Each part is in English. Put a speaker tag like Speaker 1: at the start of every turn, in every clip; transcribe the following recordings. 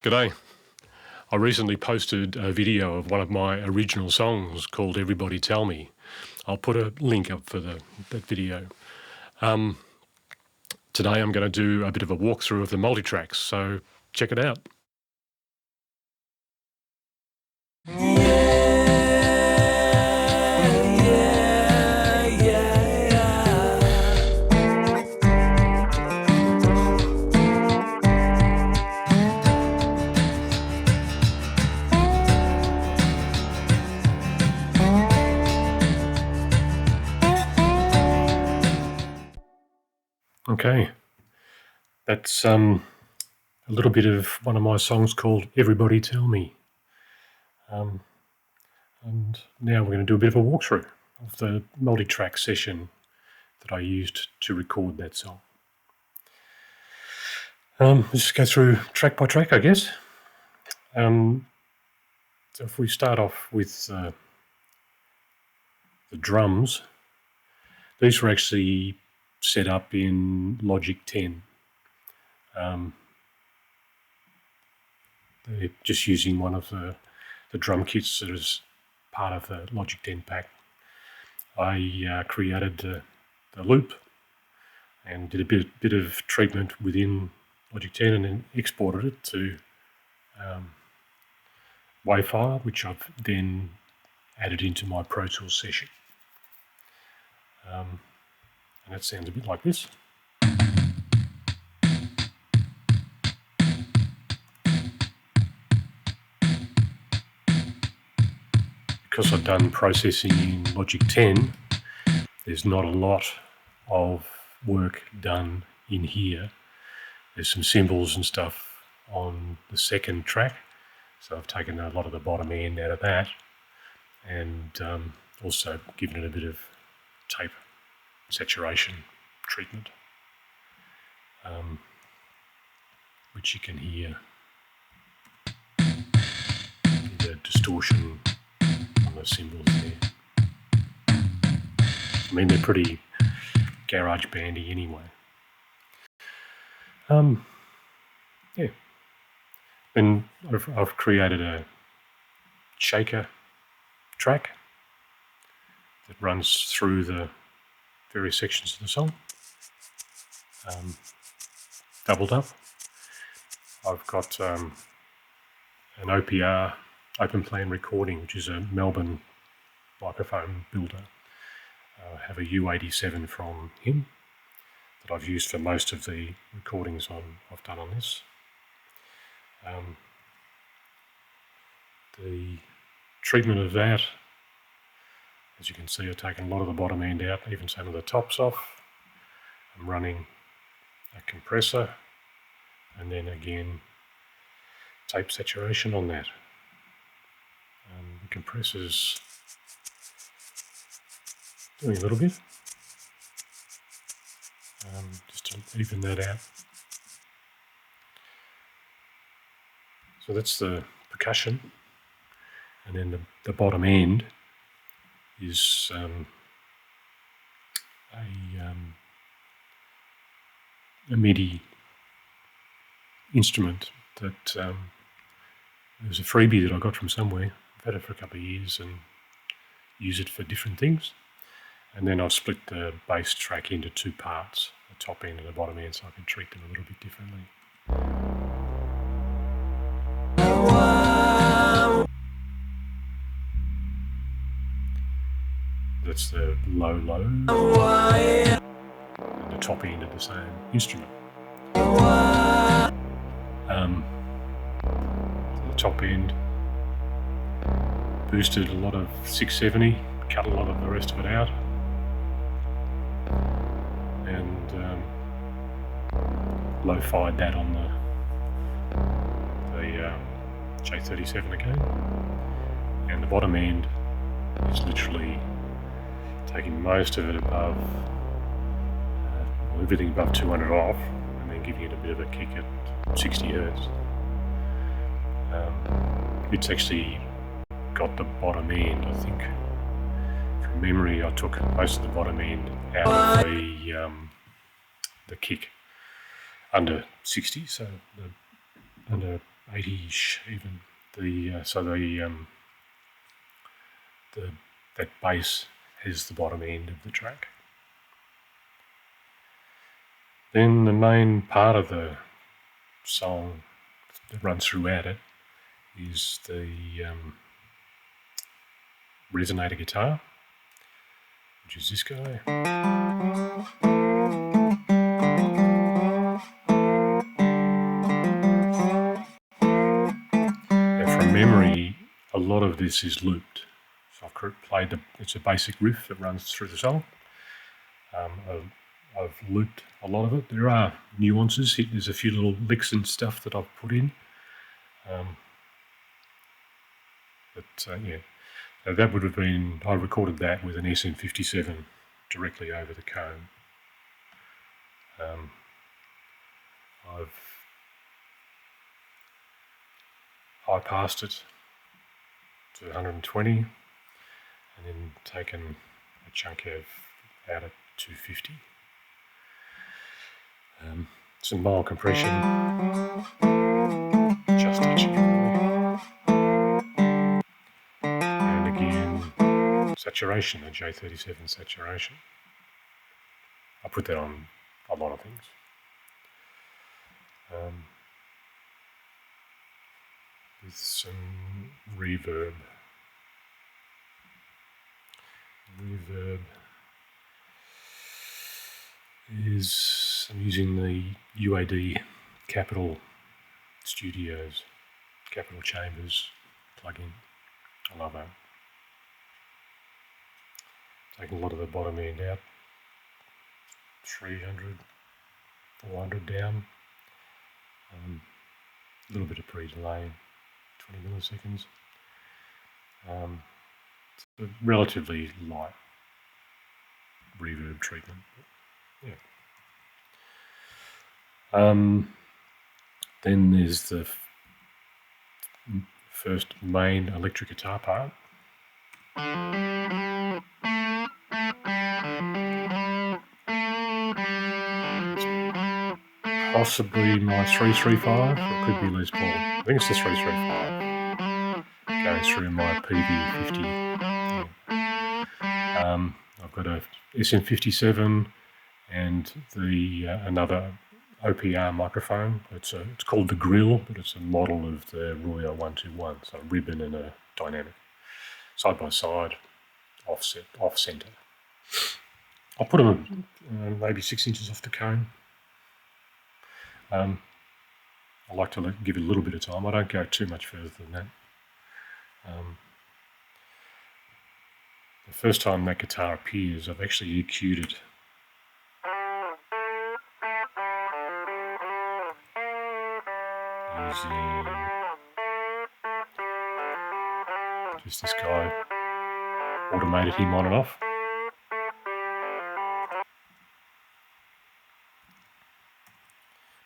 Speaker 1: G'day. I recently posted a video of one of my original songs called Everybody Tell Me. I'll put a link up for that video. Today I'm going to do a bit of a walkthrough of the multitracks, so check it out. Okay, that's a little bit of one of my songs called Everybody Tell Me. And now we're going to do a bit of a walkthrough of the multi-track session that I used to record that song. Let's just go through track by track, I guess. So if we start off with the drums, these were actually set up in Logic 10. They're just using one of the drum kits that is part of the Logic 10 pack. I created the loop and did a bit of treatment within Logic 10 and then exported it to WAV file, which I've then added into my Pro Tools session. And that sounds a bit like this. Because I've done processing in Logic 10, there's not a lot of work done in here. There's some cymbals and stuff on the second track, so I've taken a lot of the bottom end out of that and also given it a bit of tape saturation treatment, which you can hear the distortion on the cymbals there. I mean, they're pretty garage bandy anyway. Yeah. And I've created a shaker track that runs through the various sections of the song, doubled up. I've got an OPR, open plan recording, which is a Melbourne microphone builder. I have a U87 from him that I've used for most of the recordings I've done on this. The treatment of that, as you can see, I've taken a lot of the bottom end out, even some of the tops off. I'm running a compressor and then again tape saturation on that. The compressor's doing a little bit, just to even that out. So that's the percussion, and then the bottom end is a MIDI instrument that it was a freebie that I got from somewhere. I've had it for a couple of years and use it for different things. And then I've split the bass track into two parts, the top end and the bottom end, so I can treat them a little bit differently. That's the low, and the top end of the same instrument. The top end boosted a lot of 670, cut a lot of the rest of it out, and lo-fied that on the J37 again. And the bottom end is literally taking most of it above, everything above 200 off, and then giving it a bit of a kick at 60 Hertz. It's actually got the bottom end, I think. From memory, I took most of the bottom end out of the kick under 60, so under 80-ish even. That bass is the bottom end of the track. Then the main part of the song that runs throughout it is the resonator guitar, which is this guy. Now from memory, a lot of this is looped. So I've played it's a basic riff that runs through the song. I've looped a lot of it. There are nuances. There's a few little licks and stuff that I've put in. That would have been, I recorded that with an SM57 directly over the comb. I've high-passed it to 120 and then taken a chunk out at 250. Some mild compression, just touching it. And again, saturation, a J37 saturation. I put that on a lot of things. With some reverb. Reverb is, I'm using the UAD Guffland Studios, Capital Chambers plugin. I love that. Taking a lot of the bottom end out, 300, 400 down, a little bit of pre-delay, 20 milliseconds. It's a relatively light reverb treatment. Yeah. Then there's the first main electric guitar part. Possibly my 335, it could be Les Paul. I think it's the 335 going through my PV50. Yeah. I've got a SM57 and another OPR microphone. It's called the Grill, but it's a model of the Royal 121, so a ribbon and a dynamic, side by side, off center. I'll put them maybe 6 inches off the cone. I like to give it a little bit of time. I don't go too much further than that. The first time that guitar appears, I've actually EQ'd it. Using just this guy, automated him on and off.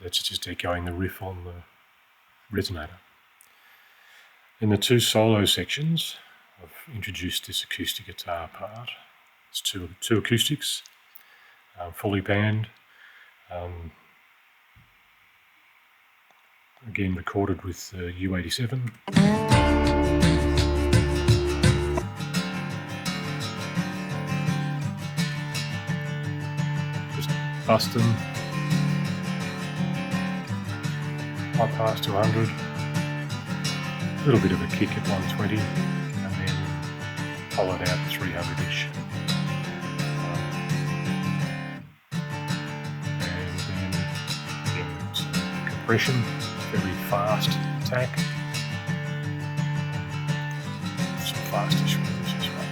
Speaker 1: That's just echoing the riff on the resonator. In the two solo sections, I've introduced this acoustic guitar part. It's two acoustics, fully panned. Again, recorded with U87. Just bust them. High pass to 100, a little bit of a kick at 120, and then hollowed out 300-ish. And then again, some compression, very fast attack. Some fastish ones as well.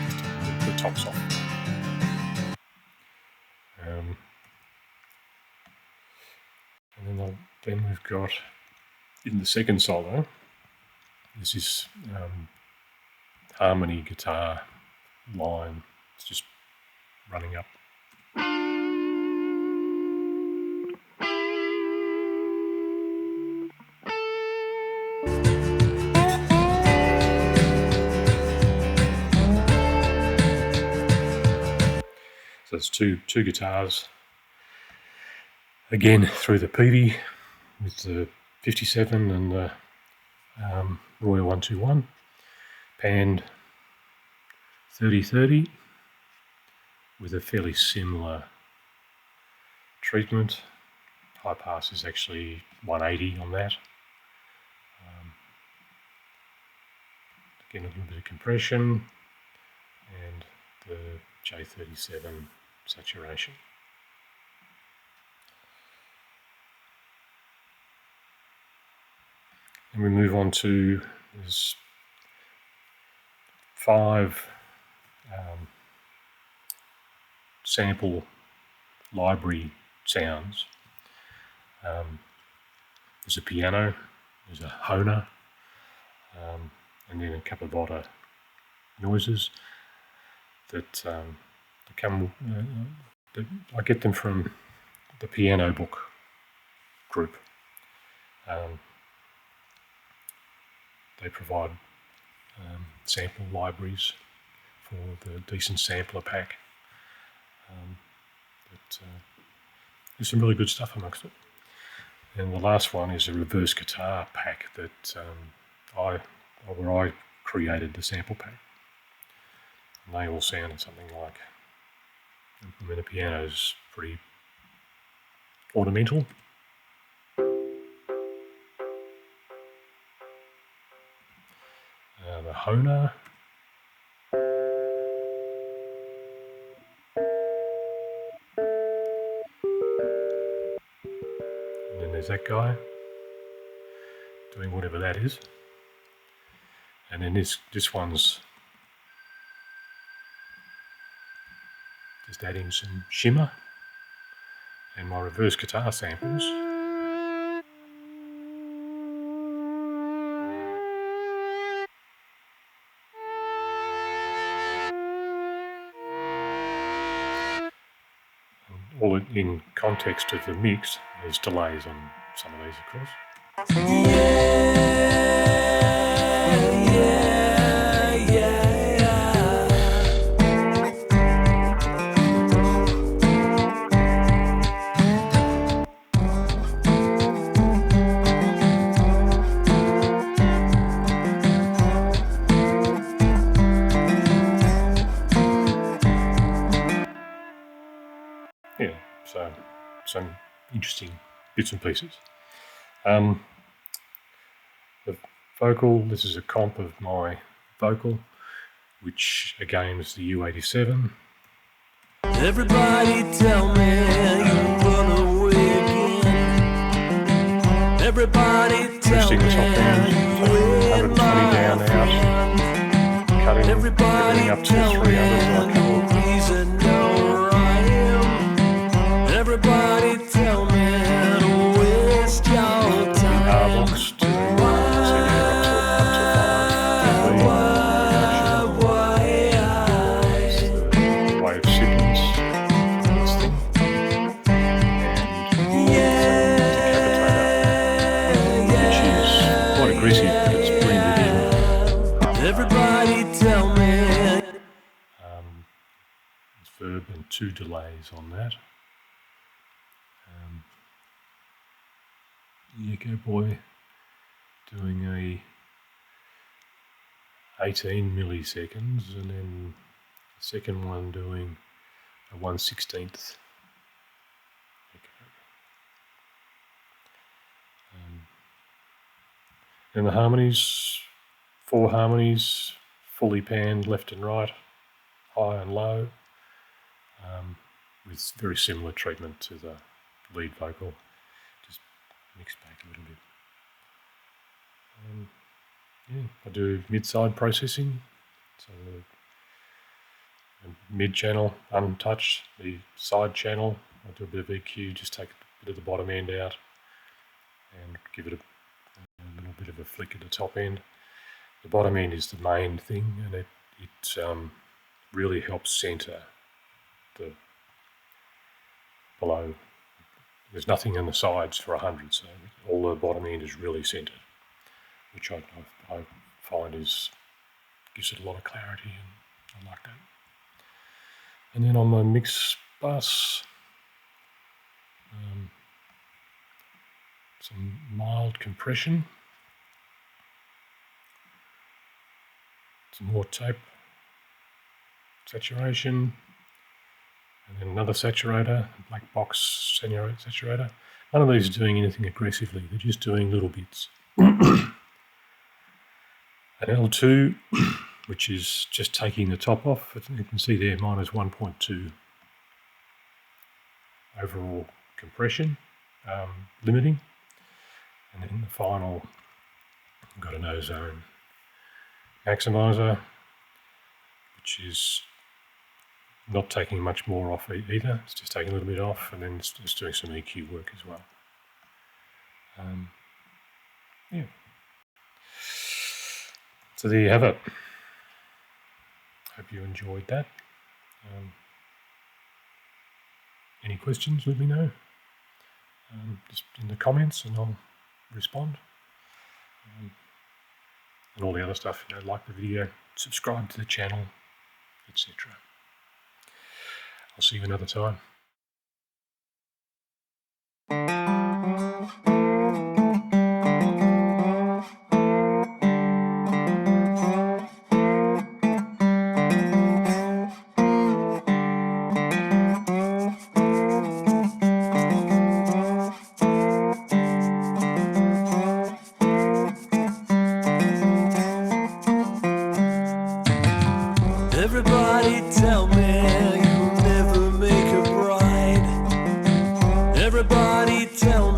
Speaker 1: Just the tops off. Then we've got, in the second solo, there's this harmony guitar line. It's just running up. So it's two guitars, again through the PV. with the 57 and the Royal 121, panned 30-30 with a fairly similar treatment. High pass is actually 180 on that. Again, a little bit of compression and the J37 saturation. And we move on to there's 5 sample library sounds. There's a piano, there's a Hohner, and then a couple of other noises that come. I get them from the Piano Book group. They provide sample libraries for the decent sampler pack. There's some really good stuff amongst it. And the last one is a reverse guitar pack that where I created the sample pack. And they all sounded something like, I mean, the piano's pretty ornamental. The Hohner. And then there's that guy doing whatever that is. And then this one's just adding some shimmer, and my reverse guitar samples. All in context of the mix, there's delays on some of these, of course. Yeah, so some interesting bits and pieces. The vocal, this is a comp of my vocal, which again is the U87.
Speaker 2: Everybody tell me you run away again. Everybody tell me
Speaker 1: the top down,
Speaker 2: you
Speaker 1: 120 down out, cutting everything up to 300 like
Speaker 2: reason where I am. Everybody tell me to waste your time.
Speaker 1: R-box to verb and 2 delays on that. The Echo Boy doing a 18 milliseconds, and then the second one doing a 1/16th echo. And the harmonies, 4 harmonies, fully panned left and right, high and low, with very similar treatment to the lead vocal, just mixed back a little bit. I do mid-side processing, so the mid-channel untouched, the side channel I do a bit of EQ, just take a bit of the bottom end out and give it a little bit of a flick at the top end. The bottom end is the main thing, and it really helps centre the below. There's nothing on the sides for 100, so all the bottom end is really centred, which I find gives it a lot of clarity, and I like that. And then on my mix bus, some mild compression, some more tape saturation, and then another saturator, a black box saturator. None of these are doing anything aggressively, they're just doing little bits. An L2, which is just taking the top off. You can see there minus 1.2 overall compression, limiting. And then the final, I've got an ozone maximizer, which is not taking much more off either. It's just taking a little bit off, and then it's just doing some EQ work as well. Yeah. So there you have it. Hope you enjoyed that. Any questions, let me know. Just in the comments and I'll respond. And all the other stuff, like the video, subscribe to the channel, etc. I'll see you another time.
Speaker 2: Everybody tell me you'll never make a bride. Everybody tell